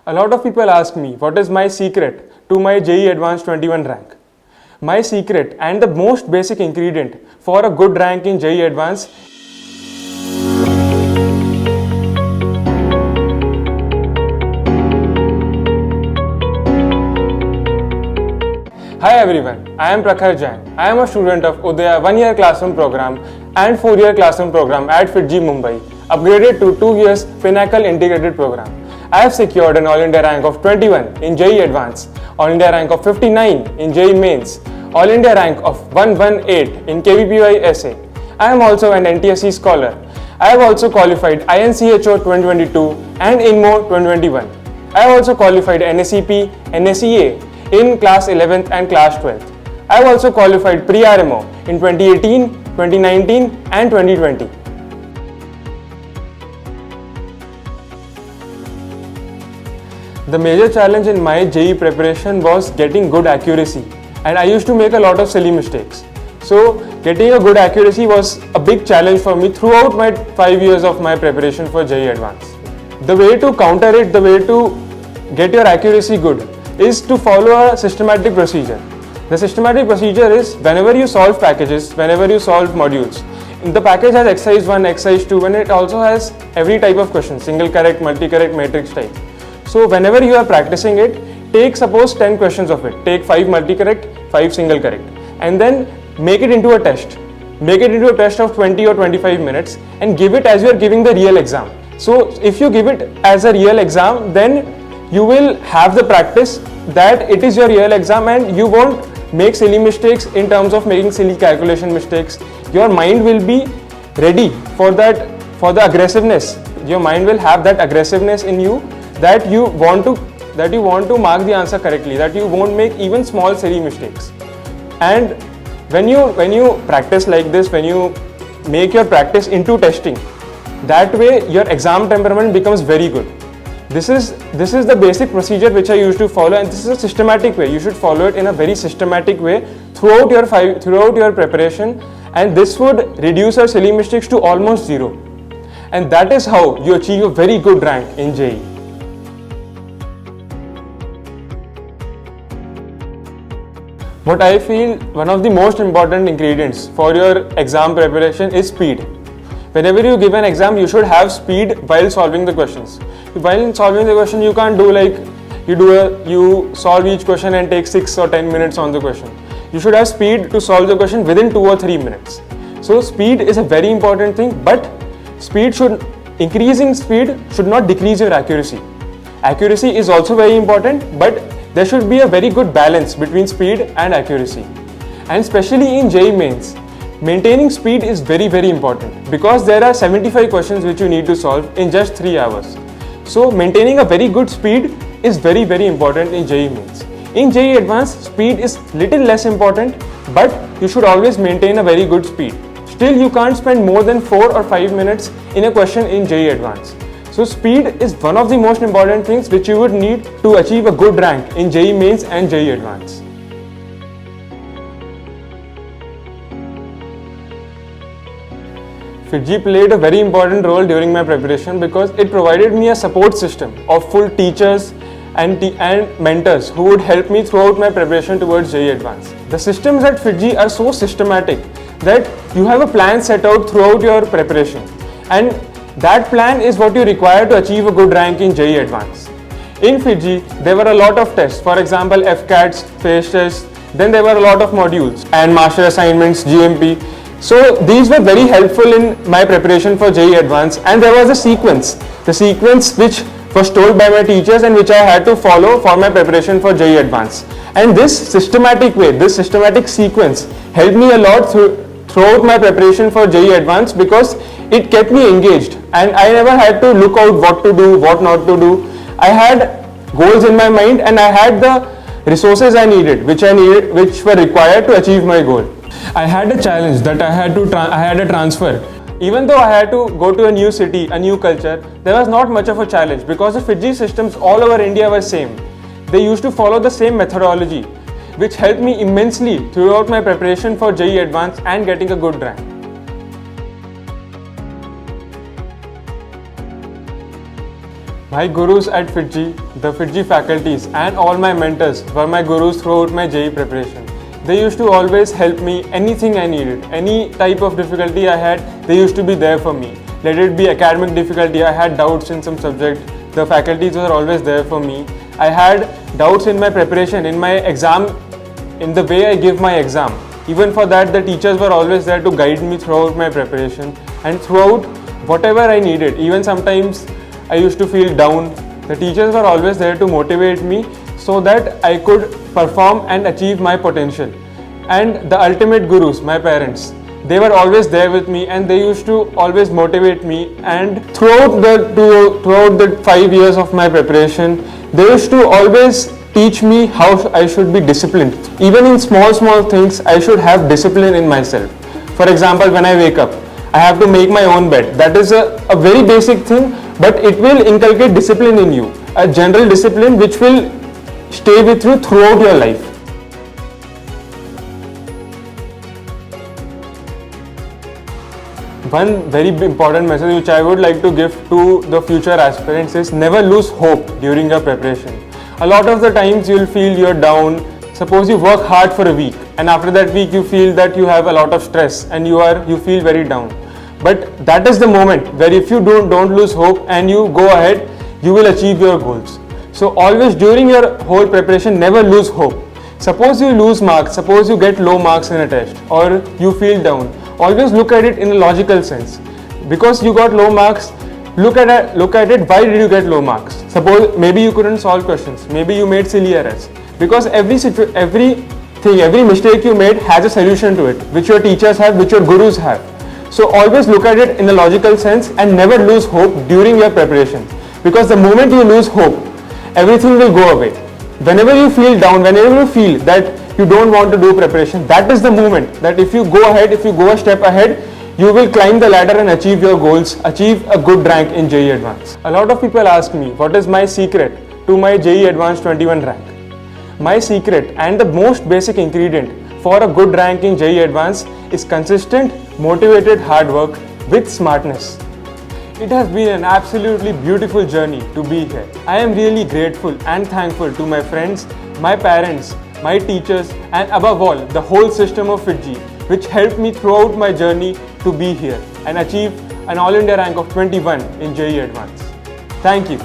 A lot of people ask me what is my secret to my JEE Advanced 21 rank. My secret and the most basic ingredient for a good rank in JEE Advanced . Hi everyone, I am Prakhar Jain. I am a student of Udaya 1-year classroom program and 4-year classroom program at FIITJEE Mumbai, upgraded to 2 years Pinnacle integrated program. I have secured an All India rank of 21 in JEE Advanced, All India rank of 59 in JEE Mains, All India rank of 118 in KVPY SA. I am also an NTSE scholar. I have also qualified INCHO 2022 and INMO 2021. I have also qualified NSEP, NSEA in class 11th and class 12th. I have also qualified pre-RMO in 2018, 2019 and 2020. The major challenge in my JEE preparation was getting good accuracy, and I used to make a lot of silly mistakes. So getting a good accuracy was a big challenge for me throughout my 5 years of my preparation for JEE Advanced. The way to counter it, the way to get your accuracy good is to follow a systematic procedure. The systematic procedure is whenever you solve packages, whenever you solve modules, the package has exercise 1, exercise 2, and it also has every type of question, single correct, multi-correct, matrix type. So whenever you are practicing it, take suppose 10 questions of it, take 5 multi-correct, 5 single correct, and then make it into a test. Make it into a test of 20 or 25 minutes and give it as you are giving the real exam. So if you give it as a real exam, then you will have the practice that it is your real exam and you won't make silly mistakes in terms of making silly calculation mistakes. Your mind will be ready for that, for the aggressiveness. Your mind will have that aggressiveness in you that you want to mark the answer correctly, that you won't make even small silly mistakes. And when you practice like this, when you make your practice into testing, that way your exam temperament becomes very good. This is the basic procedure which I used to follow, and this is a systematic way. You should follow it in a very systematic way throughout your preparation, and this would reduce your silly mistakes to almost zero. And that is how you achieve a very good rank in JEE. What I feel one of the most important ingredients for your exam preparation is speed. Whenever you give an exam, you should have speed while solving the questions. While solving the question, you can't do like you solve each question and take 6 or 10 minutes on the question. You should have speed to solve the question within 2 or 3 minutes. So speed is a very important thing, but increasing speed should not decrease your accuracy. Accuracy is also very important, but there should be a very good balance between speed and accuracy. And especially in JEE Mains, maintaining speed is very, very important because there are 75 questions which you need to solve in just 3 hours. So maintaining a very good speed is very, very important in JEE Mains. In JEE Advanced, speed is little less important, but you should always maintain a very good speed. Still, you can't spend more than 4 or 5 minutes in a question in JEE Advanced. So speed is one of the most important things which you would need to achieve a good rank in JEE Mains and JEE Advanced. FIITJEE played a very important role during my preparation because it provided me a support system of full teachers and mentors who would help me throughout my preparation towards JEE Advanced. The systems at FIITJEE are so systematic that you have a plan set out throughout your preparation, and that plan is what you require to achieve a good rank in JEE Advanced. In FIITJEE, there were a lot of tests, for example FCATs, phase tests, then there were a lot of modules and master assignments, GMP. So these were very helpful in my preparation for JEE Advanced, and there was a sequence, the sequence which was told by my teachers and which I had to follow for my preparation for JEE Advanced. And this systematic way, this systematic sequence helped me a lot throughout my preparation for JEE Advanced because it kept me engaged and I never had to look out what to do, what not to do. I had goals in my mind and I had the resources I needed, which were required to achieve my goal. I had a challenge that I had a transfer. Even though I had to go to a new city, a new culture, there was not much of a challenge because the FIITJEE systems all over India were same. They used to follow the same methodology, which helped me immensely throughout my preparation for JEE Advanced and getting a good rank. My gurus at FIITJEE, the FIITJEE faculties and all my mentors were my gurus throughout my JEE preparation. They used to always help me anything I needed, any type of difficulty I had, they used to be there for me. Let it be academic difficulty, I had doubts in some subject, the faculties were always there for me. I had doubts in my preparation, in my exam, in the way I give my exam. Even for that, the teachers were always there to guide me throughout my preparation and throughout whatever I needed. Even sometimes I used to feel down. The teachers were always there to motivate me so that I could perform and achieve my potential. And the ultimate gurus, my parents, they were always there with me and they used to always motivate me. And throughout the 5 years of my preparation, they used to always teach me how I should be disciplined. Even in small things, I should have discipline in myself. For example, when I wake up, I have to make my own bed. That is a very basic thing, but it will inculcate discipline in you. A general discipline which will stay with you throughout your life. One very important message which I would like to give to the future aspirants is never lose hope during your preparation. A lot of the times you'll feel you're down. Suppose you work hard for a week and after that week you feel that you have a lot of stress and you feel very down. But that is the moment where if you don't lose hope and you go ahead, you will achieve your goals. So always during your whole preparation, never lose hope. Suppose you lose marks, suppose you get low marks in a test or you feel down, always look at it in a logical sense. Because you got low marks, look at it, why did you get low marks? Suppose maybe you couldn't solve questions, maybe you made silly errors. Because every mistake you made has a solution to it, which your teachers have, which your gurus have. So always look at it in a logical sense and never lose hope during your preparation. Because the moment you lose hope, everything will go away. Whenever you feel down, whenever you feel that you don't want to do preparation, that is the moment that if you go ahead, if you go a step ahead, you will climb the ladder and achieve your goals, achieve a good rank in JEE Advanced. A lot of people ask me, what is my secret to my JEE Advanced 21 rank? My secret and the most basic ingredient for a good rank in JEE Advanced is consistent, motivated hard work with smartness. It has been an absolutely beautiful journey to be here. I am really grateful and thankful to my friends, my parents, my teachers and above all the whole system of FIITJEE which helped me throughout my journey to be here and achieve an All India rank of 21 in JEE Advanced. Thank you.